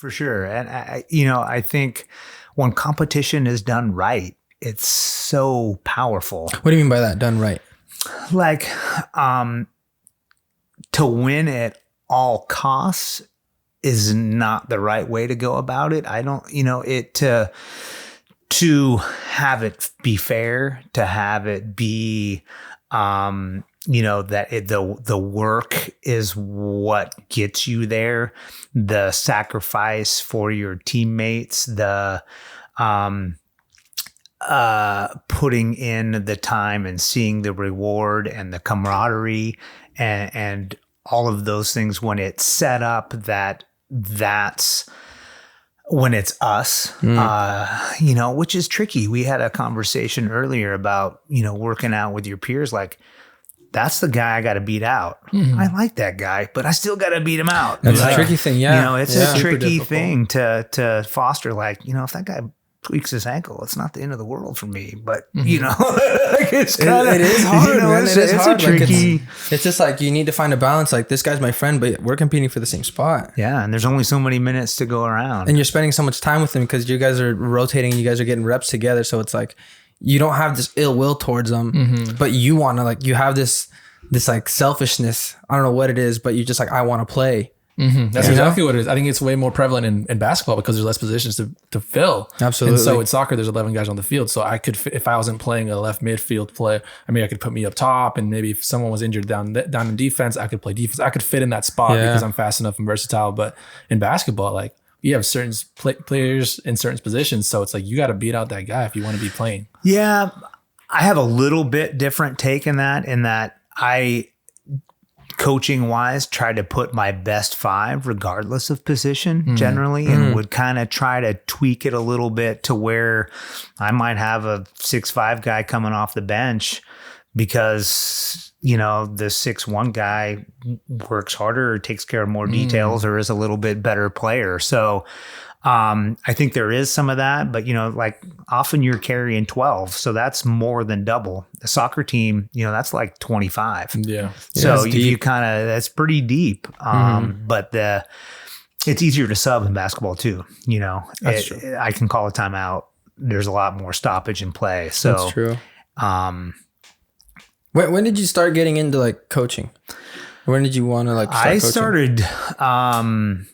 For sure. And I think when competition is done right, it's so powerful. What do you mean by that? Done right? Like, to win at all costs is not the right way to go about it. I don't, to have it be fair, to have it be, the work is what gets you there. The sacrifice for your teammates, the putting in the time and seeing the reward and the camaraderie and all of those things when it's set up that's when it's us, which is tricky. We had a conversation earlier about, working out with your peers. Like, that's the guy I got to beat out. I like that guy, but I still got to beat him out. That's a tricky thing. Yeah. It's a tricky thing to foster. Like, if that guy tweaks his ankle, it's not the end of the world for me, but it's kind of, it is hard, man. It is hard. A tricky, it's just like, you need to find a balance. Like, this guy's my friend, but we're competing for the same spot. Yeah. And there's only so many minutes to go around. And you're spending so much time with him because you guys are rotating and you guys are getting reps together. So it's like, you don't have this ill will towards them, but you want to, like, you have this like selfishness. I don't know what it is, but you just like, I want to play. That's exactly what it is. I think it's way more prevalent in basketball because there's less positions to fill. Absolutely. And so in soccer, there's 11 guys on the field. So I could, if I wasn't playing a left midfield play, I could put me up top, and maybe if someone was injured down in defense, I could play defense. I could fit in that spot because I'm fast enough and versatile. But in basketball, like, you have certain players in certain positions. So it's like, you got to beat out that guy if you want to be playing. Yeah. I have a little bit different take in that I, coaching wise, try to put my best five regardless of position generally, and would kind of try to tweak it a little bit to where I might have a 6'5" guy coming off the bench because, the 6'1" guy works harder or takes care of more details or is a little bit better player. So I think there is some of that, but like, often you're carrying 12, so that's more than double. The soccer team, that's like 25. Yeah. So you kind of, that's pretty deep. But it's easier to sub in basketball too. That's true. I can call a timeout. There's a lot more stoppage in play. So that's true. When did you start getting into like coaching? When did you want to like start coaching? Started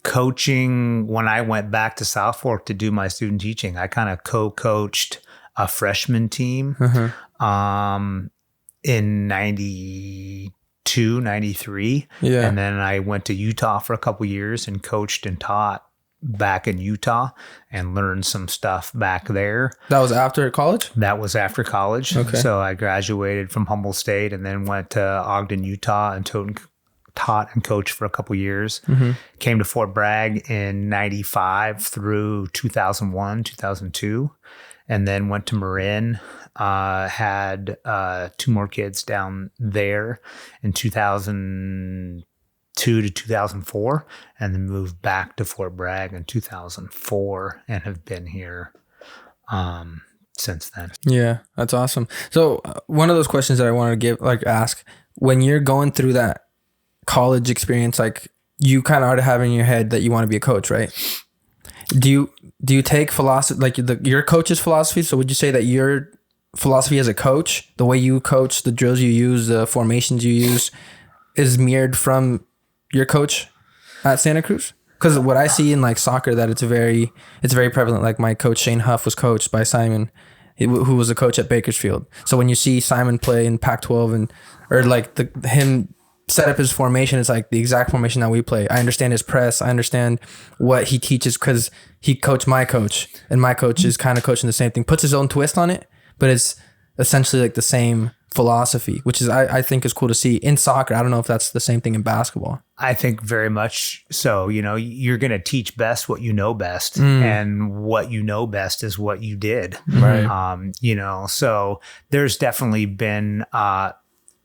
coaching when I went back to South Fork to do my student teaching. I kind of co-coached a freshman team in 92, 93. Yeah. And then I went to Utah for a couple years and coached and taught back in Utah and learned some stuff back there. That was after college? That was after college. Okay. So I graduated from Humboldt State and then went to Ogden, Utah, and taught and coached for a couple years. Came to Fort Bragg in 95 through 2001, 2002, and then went to Marin. Had 2 more kids down there in 2002 to 2004, and then moved back to Fort Bragg in 2004 and have been here since then. Yeah, that's awesome. So one of those questions that I wanted to ask, when you're going through that college experience, like, you kind of already have in your head that you want to be a coach, right? Do you take philosophy, like your coach's philosophy? So would you say that your philosophy as a coach, the way you coach, the drills you use, the formations you use, is mirrored from your coach at Santa Cruz? Because what I see in like soccer, that it's very prevalent. Like, my coach Shane Huff was coached by Simon, who was a coach at Bakersfield. So when you see Simon play in Pac-12 or like him set up his formation, it's like the exact formation that we play. I understand his press. I understand what he teaches because he coached my coach, and my coach is kind of coaching the same thing, puts his own twist on it, but it's essentially like the same philosophy, which is, I think is cool to see in soccer. I don't know if that's the same thing in basketball. I think very much so. You're going to teach best what you know best, and what you know best is what you did. Right. So there's definitely been,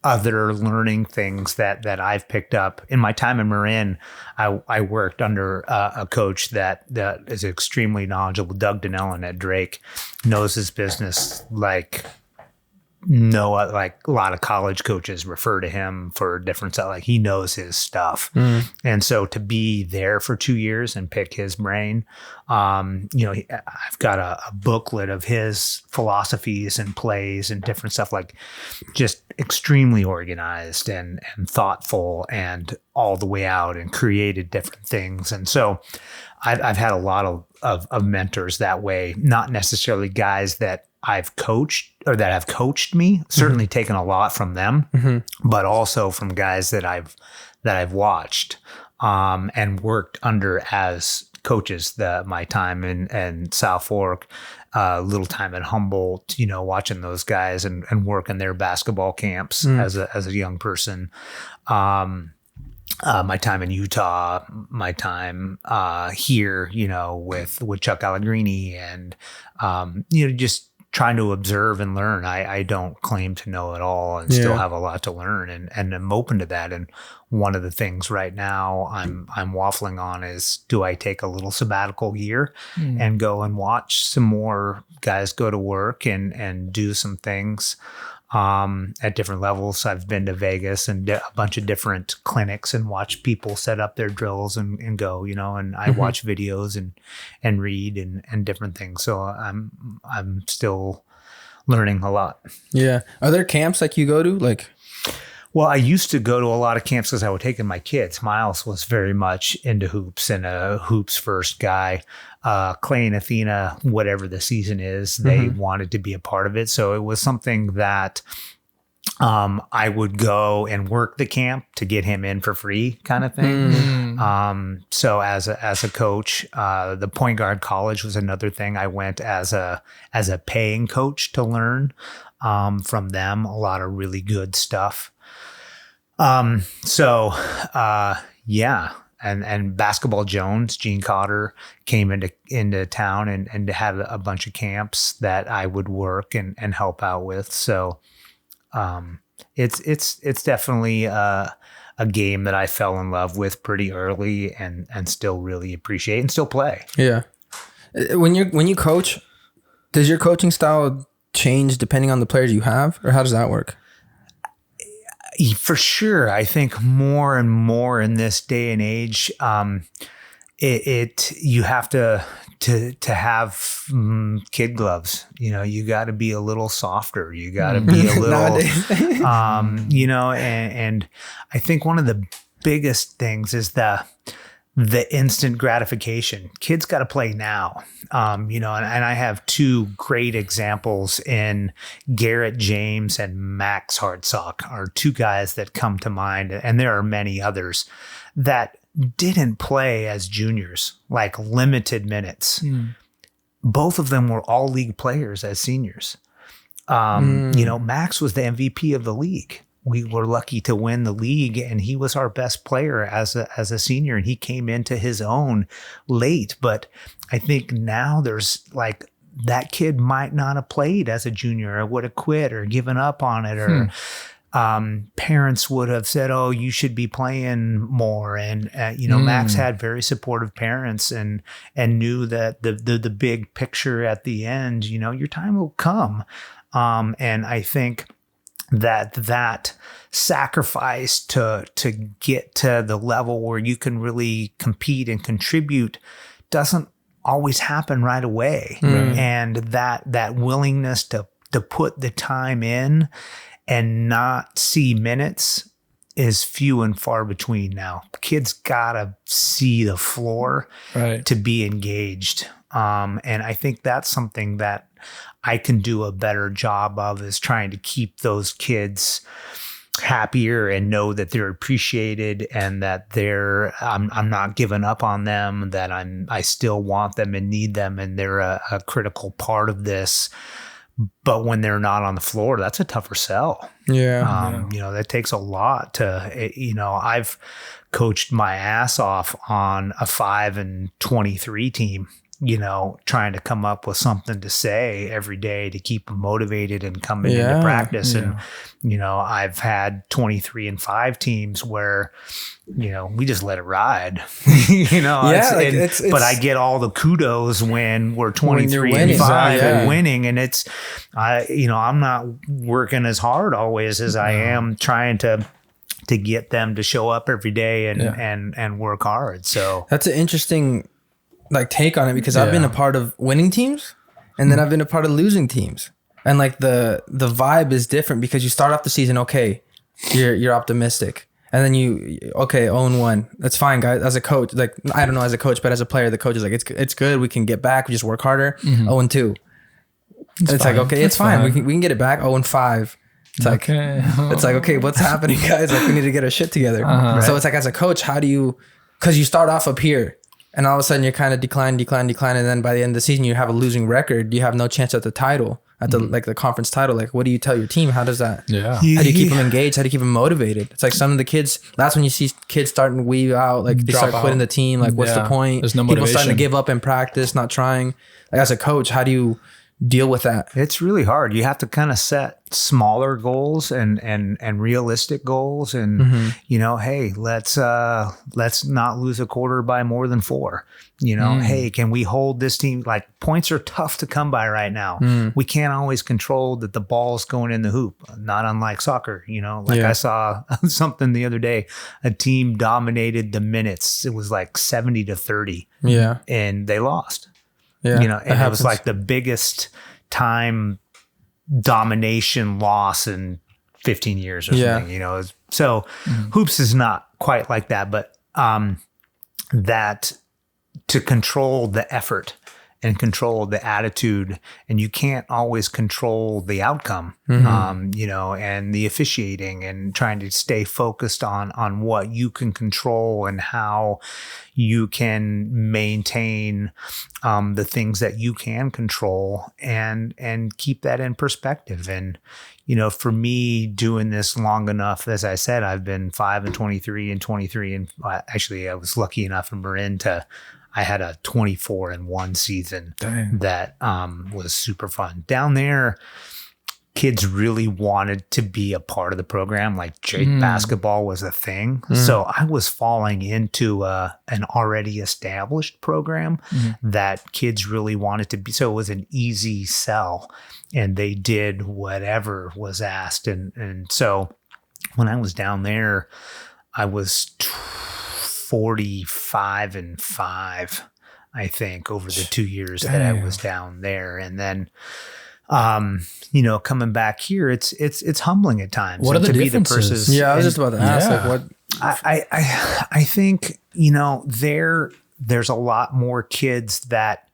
other learning things that I've picked up in my time in Marin. I worked under a coach that is extremely knowledgeable. Doug Donnellan at Drake knows his business like know, like a lot of college coaches refer to him for different stuff. Like he knows his stuff. And so to be there for 2 years and pick his brain, I've got a booklet of his philosophies and plays and different stuff, like just extremely organized and thoughtful and all the way out, and created different things. And so I've had a lot of mentors that way, not necessarily guys that I've coached or that have coached me, certainly taken a lot from them, but also from guys that I've watched and worked under as coaches. My time in South Fork, little time at Humboldt, watching those guys and working their basketball camps as a young person. My time in Utah, my time here, with Chuck Allegrini, and just trying to observe and learn. I don't claim to know it all, and still have a lot to learn, and I'm open to that. And one of the things right now I'm waffling on is, do I take a little sabbatical year and go and watch some more guys go to work and do some things at different levels? I've been to Vegas and a bunch of different clinics and watch people set up their drills and go, and I watch videos and read and different things. So I'm still learning a lot. Yeah. Are there camps like you go to? Well, I used to go to a lot of camps because I would take in my kids. Miles was very much into hoops and a hoops first guy. Clay and Athena, whatever the season is, they wanted to be a part of it. So it was something that I would go and work the camp to get him in for free, kind of thing. So as a coach, the point guard college was another thing. I went as a paying coach to learn from them a lot of really good stuff. And Basketball Jones, Gene Cotter, came into town and had a bunch of camps that I would work and help out with. So it's definitely a game that I fell in love with pretty early and still really appreciate and still play. Yeah. When you coach, does your coaching style change depending on the players you have, or how does that work? For sure. I think more and more in this day and age, you have to have kid gloves. You got to be a little softer. You got to be a little, and I think one of the biggest things is the instant gratification. Kids got to play now. And I have two great examples in Garrett James and Max Hartsock, are two guys that come to mind. And there are many others that didn't play as juniors, like limited minutes. Both of them were all league players as seniors. Max was the MVP of the league. We were lucky to win the league, and he was our best player as a senior, and he came into his own late. But I think now there's that kid might not have played as a junior, or would have quit or given up on it, or parents would have said, "Oh, you should be playing more." And Max had very supportive parents and knew that the big picture at the end, your time will come. And I think that sacrifice to get to the level where you can really compete and contribute doesn't always happen right away. And that willingness to put the time in and not see minutes is few and far between now. Kids gotta see the floor to be engaged. And I think that's something that I can do a better job of, is trying to keep those kids happier and know that they're appreciated and that I'm not giving up on them, that I still want them and need them, and they're a critical part of this. But when they're not on the floor, that's a tougher sell. That takes a lot to, I've coached my ass off on a 5-23 team trying to come up with something to say every day to keep them motivated and coming into practice. And, I've had 23-5 teams where, we just let it ride, but I get all the kudos when we're 23-5 and winning. And I'm not working as hard always as I am trying to get them to show up every day and work hard. So that's an interesting take on it, because I've been a part of winning teams and then I've been a part of losing teams, and the vibe is different, because you start off the season, okay, you're optimistic, and then 0-1, that's fine, guys. As a coach, I don't know, as a coach, but as a player, the coach is like, it's good, we can get back, we just work harder. 0-2, it's like, okay, it's fine. We can get it back. 0-5. It's like, okay, what's happening, guys? We need to get our shit together. So it's like, as a coach, how do you, because you start off up here, and all of a sudden you're kind of decline. And then by the end of the season, you have a losing record. You have no chance at the title, at the the conference title. What do you tell your team? How does that? Yeah. How do you keep them engaged? How do you keep them motivated? It's like some of the kids, that's when you see kids starting to weave out. They start quitting the team. What's the point? There's no motivation. People starting to give up in practice, not trying. As a coach, how do you deal with that? It's really hard. You have to kind of set smaller goals and realistic goals, and hey, let's not lose a quarter by more than 4. Hey, can we hold this team? Points are tough to come by right now. We can't always control that the ball's going in the hoop, not unlike soccer. I saw something the other day, a team dominated the minutes. It was 70-30. Yeah. And they lost. Yeah, and it was the biggest time domination loss in 15 years or something, So hoops is not quite like that, but that to control the effort and control the attitude, and you can't always control the outcome, and the officiating, and trying to stay focused on what you can control and how you can maintain the things that you can control, and keep that in perspective. And, for me, doing this long enough, as I said, I've been 5-23 and actually I was lucky enough in Marin I had a 24-1 season. Dang. That was super fun. Down there, kids really wanted to be a part of the program. Jake basketball was a thing. So I was falling into an already established program that kids really wanted to be. So it was an easy sell, and they did whatever was asked. And so when I was down there, I was 45-5, I think, over the 2 years that I was down there. And then, coming back here, it's humbling at times. What are the differences? I was just about to ask, what? I think, there's a lot more kids that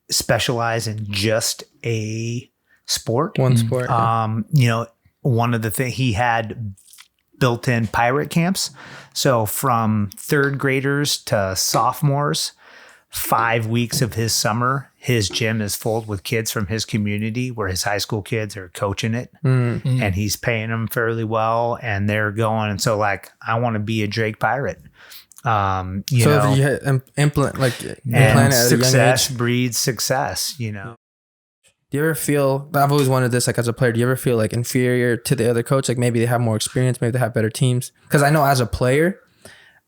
specialize in just a sport. One sport. One of the things, he had built-in pirate camps. So from 3rd graders to sophomores, 5 weeks of his summer, his gym is full with kids from his community where his high school kids are coaching it, and he's paying them fairly well, and they're going. And so I want to be a Drake Pirate. If you implant success breeds success, Do you ever feel, I've always wanted this, as a player, do you ever feel inferior to the other coach? Maybe they have more experience, maybe they have better teams. Because I know as a player,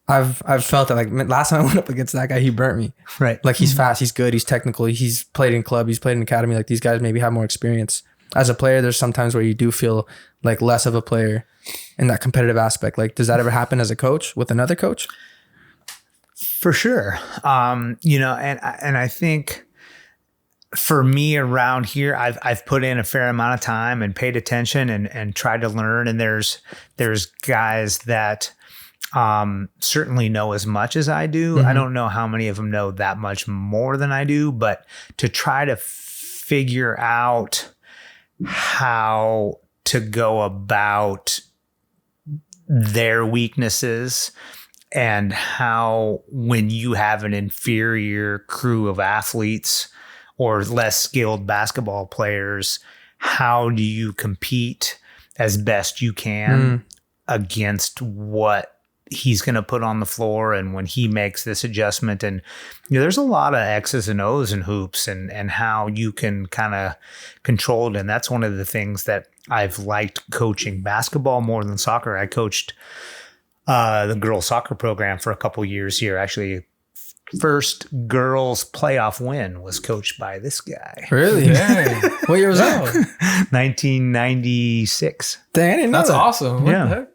I've felt that last time I went up against that guy, he burnt me. Right. He's fast, he's good, he's technical, he's played in club, he's played in academy. These guys maybe have more experience. As a player, there's sometimes where you do feel less of a player in that competitive aspect. Does that ever happen as a coach with another coach? For sure. And I think, for me around here, I've put in a fair amount of time and paid attention and tried to learn. And there's guys that certainly know as much as I do. I don't know how many of them know that much more than I do, but to try to figure out how to go about their weaknesses, and how, when you have an inferior crew of athletes or less skilled basketball players, how do you compete as best you can against what he's going to put on the floor and when he makes this adjustment. And there's a lot of X's and O's in hoops and how you can kind of control it. And that's one of the things that I've liked coaching basketball more than soccer. I coached the girls soccer program for a couple years here. Actually, first girls playoff win was coached by this guy. Really? What year was that? 1996. Dang, I didn't know That's that. awesome. What the heck?